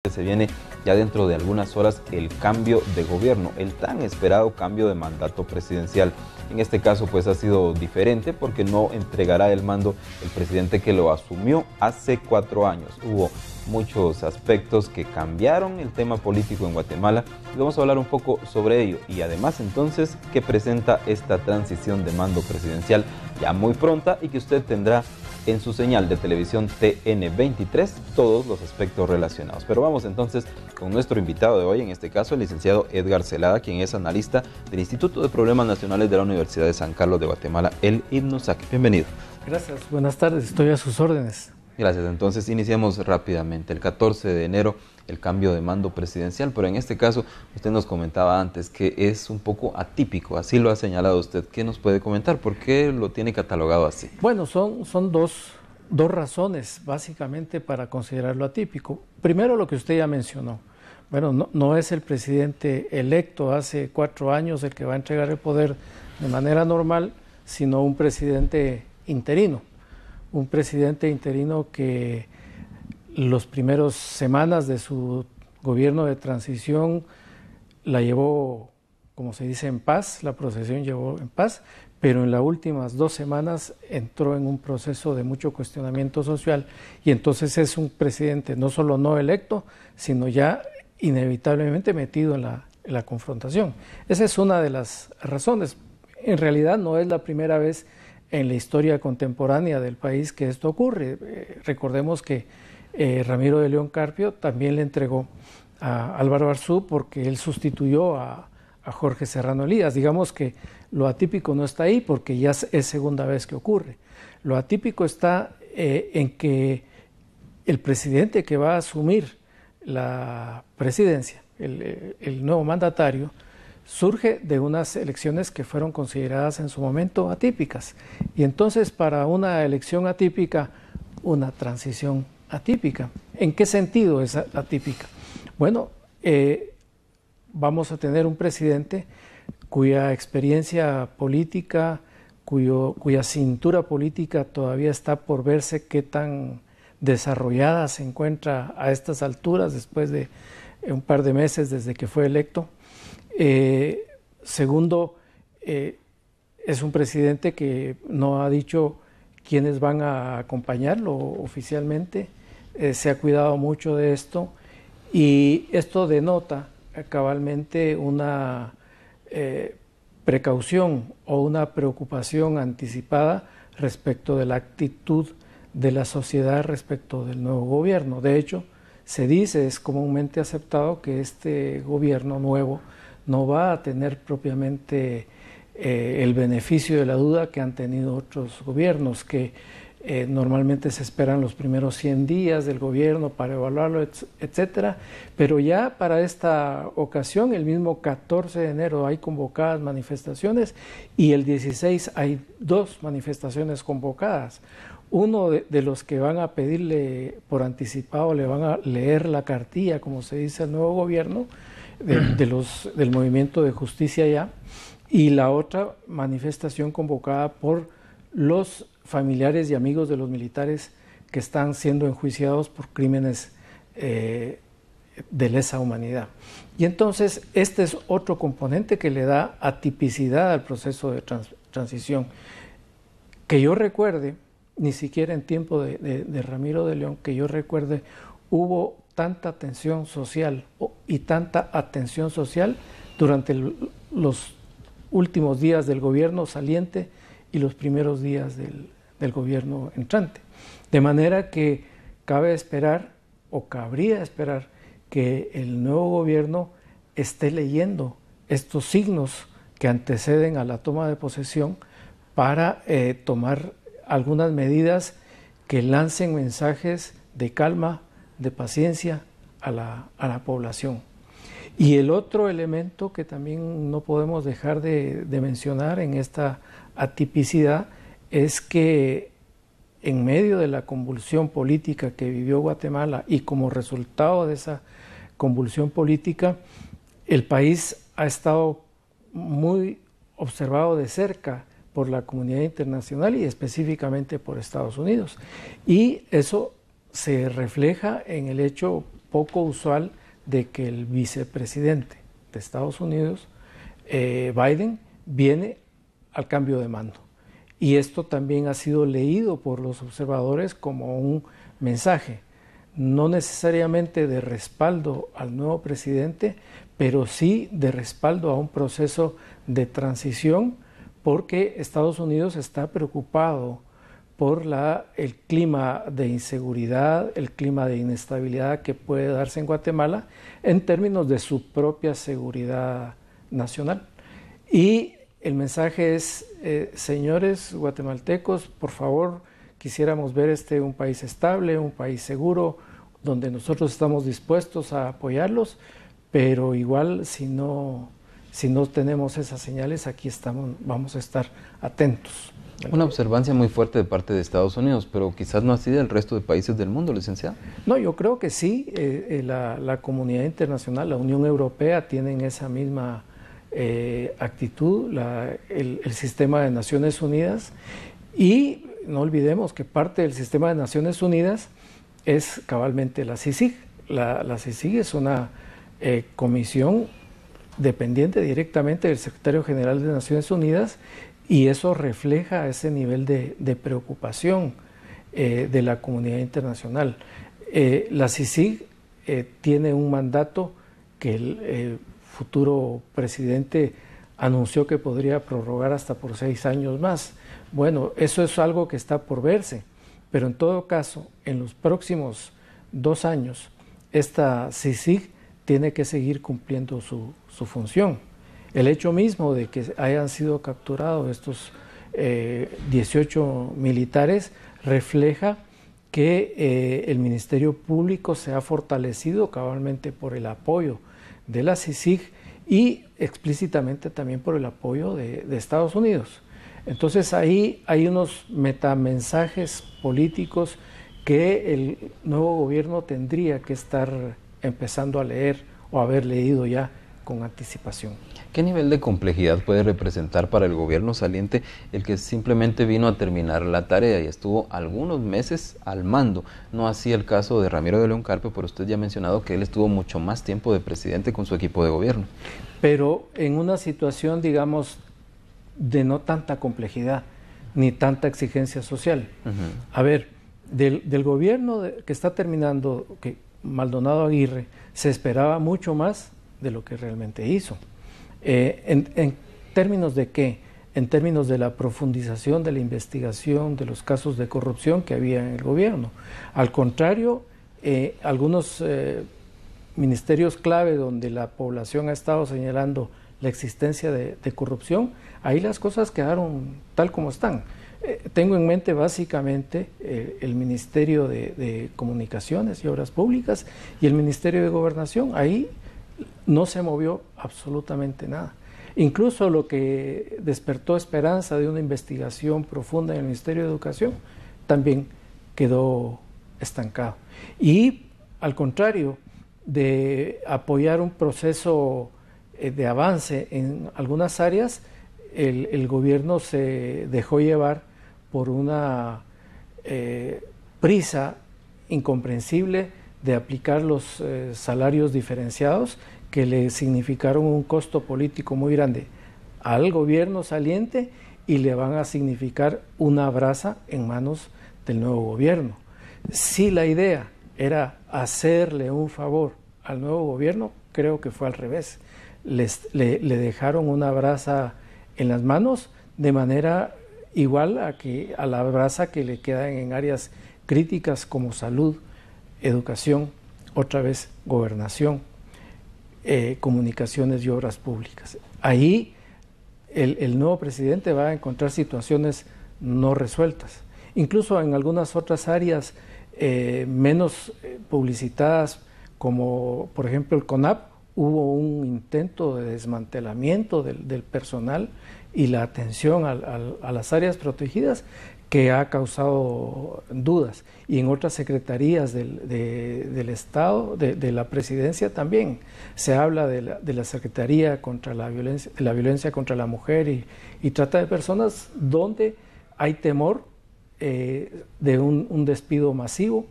Se viene ya dentro de algunas horas el cambio de gobierno, el tan esperado cambio de mandato presidencial. En este caso pues ha sido diferente porque no entregará el mando el presidente que lo asumió hace 4 años. Hubo muchos aspectos que cambiaron el tema político en Guatemala y vamos a hablar un poco sobre ello y además entonces qué presenta esta transición de mando presidencial ya muy pronta y que usted tendrá en su señal de televisión TN23 todos los aspectos relacionados. Pero vamos entonces con nuestro invitado de hoy, en este caso el licenciado Edgar Celada, quien es analista del Instituto de Problemas Nacionales de la Universidad de San Carlos de Guatemala, el INUSAC. Bienvenido. Gracias, buenas tardes, estoy a sus órdenes. Gracias, entonces iniciamos rápidamente. El 14 de enero el cambio de mando presidencial, pero en este caso usted nos comentaba antes que es un poco atípico, así lo ha señalado usted. ¿Qué nos puede comentar? ¿Por qué lo tiene catalogado así? Bueno, son dos razones básicamente para considerarlo atípico. Primero, lo que usted ya mencionó. Bueno, no es el presidente electo hace 4 años el que va a entregar el poder de manera normal, sino un presidente interino. Un presidente interino que los primeros semanas de su gobierno de transición la llevó, como se dice, en paz, la procesión llevó en paz, pero en las últimas 2 semanas entró en un proceso de mucho cuestionamiento social y entonces es un presidente no solo no electo, sino ya inevitablemente metido en la confrontación. Esa es una de las razones. En realidad no es la primera vez en la historia contemporánea del país que esto ocurre. Recordemos que Ramiro de León Carpio también le entregó a Álvaro Arzú porque él sustituyó a Jorge Serrano Elías. Digamos que lo atípico no está ahí porque ya es segunda vez que ocurre. Lo atípico está en que el presidente que va a asumir la presidencia, el nuevo mandatario, surge de unas elecciones que fueron consideradas en su momento atípicas. Y entonces para una elección atípica, una transición atípica. ¿En qué sentido es atípica? Bueno, vamos a tener un presidente cuya experiencia política, cuya cintura política todavía está por verse qué tan desarrollada se encuentra a estas alturas después de un par de meses desde que fue electo. Segundo, es un presidente que no ha dicho quiénes van a acompañarlo oficialmente, se ha cuidado mucho de esto y esto denota cabalmente una precaución o una preocupación anticipada respecto de la actitud de la sociedad respecto del nuevo gobierno. De hecho, se dice, es comúnmente aceptado que este gobierno nuevo no va a tener propiamente el beneficio de la duda que han tenido otros gobiernos, que normalmente se esperan los primeros 100 días del gobierno para evaluarlo, etcétera. Pero ya para esta ocasión, el mismo 14 de enero hay convocadas manifestaciones y el 16 hay 2 manifestaciones convocadas. Uno de los que van a pedirle por anticipado, le van a leer la cartilla, como se dice, al nuevo gobierno, del Movimiento de Justicia Ya, y la otra manifestación convocada por los familiares y amigos de los militares que están siendo enjuiciados por crímenes de lesa humanidad. Y entonces este es otro componente que le da atipicidad al proceso de transición. Que yo recuerde, ni siquiera en tiempo de Ramiro de León, que yo recuerde, hubo tanta tensión social y tanta atención social durante los últimos días del gobierno saliente y los primeros días del gobierno entrante. De manera que cabe esperar, o cabría esperar, que el nuevo gobierno esté leyendo estos signos que anteceden a la toma de posesión para tomar algunas medidas que lancen mensajes de calma, de paciencia a la población. Y el otro elemento que también no podemos dejar de mencionar en esta atipicidad es que en medio de la convulsión política que vivió Guatemala y como resultado de esa convulsión política, el país ha estado muy observado de cerca por la comunidad internacional y específicamente por Estados Unidos. Y eso se refleja en el hecho poco usual de que el vicepresidente de Estados Unidos, Biden, viene al cambio de mando. Y esto también ha sido leído por los observadores como un mensaje, no necesariamente de respaldo al nuevo presidente, pero sí de respaldo a un proceso de transición, porque Estados Unidos está preocupado por el clima de inseguridad, el clima de inestabilidad que puede darse en Guatemala en términos de su propia seguridad nacional. Y el mensaje es, señores guatemaltecos, por favor, quisiéramos ver un país estable, un país seguro, donde nosotros estamos dispuestos a apoyarlos, pero igual si no tenemos esas señales, aquí vamos a estar atentos. Una observancia muy fuerte de parte de Estados Unidos, pero quizás no así del resto de países del mundo, licenciado. No, yo creo que sí, la comunidad internacional, la Unión Europea tienen esa misma actitud, el sistema de Naciones Unidas, y no olvidemos que parte del sistema de Naciones Unidas es cabalmente la CICIG. La CICIG es una comisión dependiente directamente del Secretario General de Naciones Unidas, y eso refleja ese nivel de preocupación de la comunidad internacional. La CICIG tiene un mandato que el futuro presidente anunció que podría prorrogar hasta por 6 años más. Bueno, eso es algo que está por verse, pero en todo caso, en los próximos 2 años, esta CICIG tiene que seguir cumpliendo su función. El hecho mismo de que hayan sido capturados estos 18 militares refleja que el Ministerio Público se ha fortalecido cabalmente por el apoyo de la CICIG y explícitamente también por el apoyo de Estados Unidos. Entonces ahí hay unos metamensajes políticos que el nuevo gobierno tendría que estar empezando a leer o haber leído ya con anticipación. ¿Qué nivel de complejidad puede representar para el gobierno saliente el que simplemente vino a terminar la tarea y estuvo algunos meses al mando? No así el caso de Ramiro de León Carpio, pero usted ya ha mencionado que él estuvo mucho más tiempo de presidente con su equipo de gobierno. Pero en una situación, digamos, de no tanta complejidad ni tanta exigencia social. A ver, del gobierno que está terminando, que Maldonado Aguirre, se esperaba mucho más de lo que realmente hizo. ¿En términos de qué? En términos de la profundización de la investigación de los casos de corrupción que había en el gobierno. Al contrario, algunos ministerios clave donde la población ha estado señalando la existencia de corrupción, ahí las cosas quedaron tal como están. Tengo en mente básicamente el Ministerio de Comunicaciones y Obras Públicas y el Ministerio de Gobernación. Ahí no se movió absolutamente nada. Incluso lo que despertó esperanza de una investigación profunda en el Ministerio de Educación también quedó estancado. Y al contrario de apoyar un proceso de avance en algunas áreas, el gobierno se dejó llevar por una prisa incomprensible de aplicar los salarios diferenciados que le significaron un costo político muy grande al gobierno saliente y le van a significar una brasa en manos del nuevo gobierno. Si la idea era hacerle un favor al nuevo gobierno, creo que fue al revés. Le dejaron una brasa en las manos de manera igual a la brasa que le quedan en áreas críticas como salud, educación, otra vez gobernación, comunicaciones y obras públicas. Ahí el nuevo presidente va a encontrar situaciones no resueltas. Incluso en algunas otras áreas menos publicitadas, como por ejemplo el CONAP, hubo un intento de desmantelamiento del personal y la atención a las áreas protegidas que ha causado dudas. Y en otras secretarías del Estado, de la Presidencia también, se habla de la Secretaría contra la violencia contra la mujer y trata de personas, donde hay temor de un despido masivo.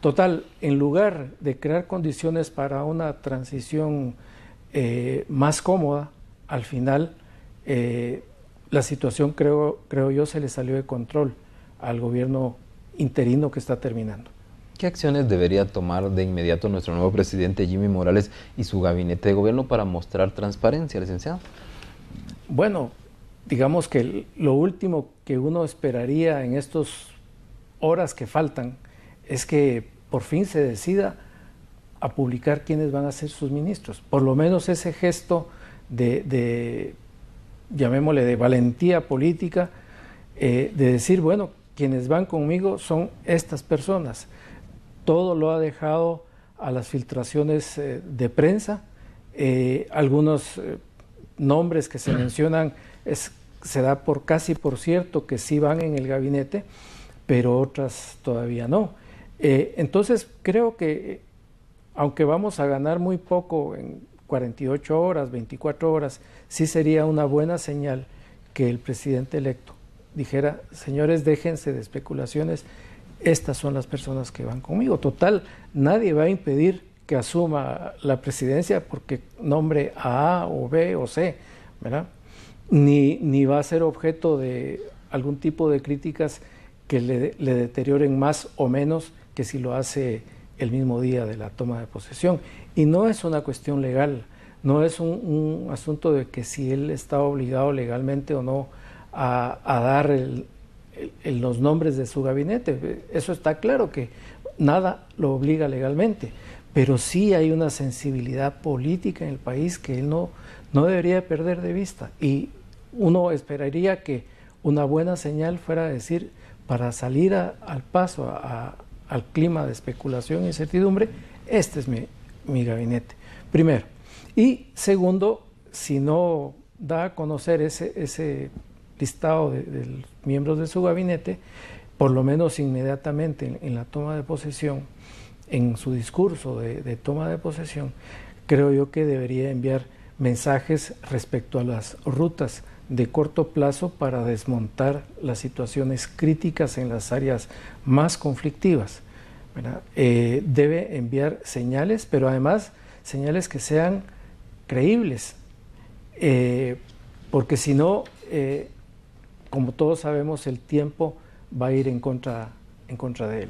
Total, en lugar de crear condiciones para una transición más cómoda, al final la situación creo yo se le salió de control al gobierno interino que está terminando. ¿Qué acciones debería tomar de inmediato nuestro nuevo presidente Jimmy Morales y su gabinete de gobierno para mostrar transparencia, licenciado? Bueno, digamos que lo último que uno esperaría en estas horas que faltan es que por fin se decida a publicar quiénes van a ser sus ministros. Por lo menos ese gesto llamémosle, de valentía política, de decir, bueno, quienes van conmigo son estas personas. Todo lo ha dejado a las filtraciones de prensa. Algunos nombres que se mencionan se da casi por cierto que sí van en el gabinete, pero otras todavía no. Entonces creo que aunque vamos a ganar muy poco en 48 horas, 24 horas, sí sería una buena señal que el presidente electo dijera, señores, déjense de especulaciones, estas son las personas que van conmigo. Total, nadie va a impedir que asuma la presidencia porque nombre a o B o C, ¿verdad? Ni va a ser objeto de algún tipo de críticas que le deterioren más o menos que si lo hace el mismo día de la toma de posesión. Y no es una cuestión legal, no es un asunto de que si él está obligado legalmente o no a dar los nombres de su gabinete. Eso está claro que nada lo obliga legalmente, pero sí hay una sensibilidad política en el país que él no debería perder de vista. Y uno esperaría que una buena señal fuera decir, para salir al paso al clima de especulación e incertidumbre, este es mi gabinete, primero. Y segundo, si no da a conocer ese listado de miembros de su gabinete, por lo menos inmediatamente en la toma de posesión, en su discurso de toma de posesión, creo yo que debería enviar mensajes respecto a las rutas de corto plazo para desmontar las situaciones críticas en las áreas más conflictivas, ¿verdad? Debe enviar señales, pero además señales que sean creíbles, porque si no, como todos sabemos, el tiempo va a ir en contra de él.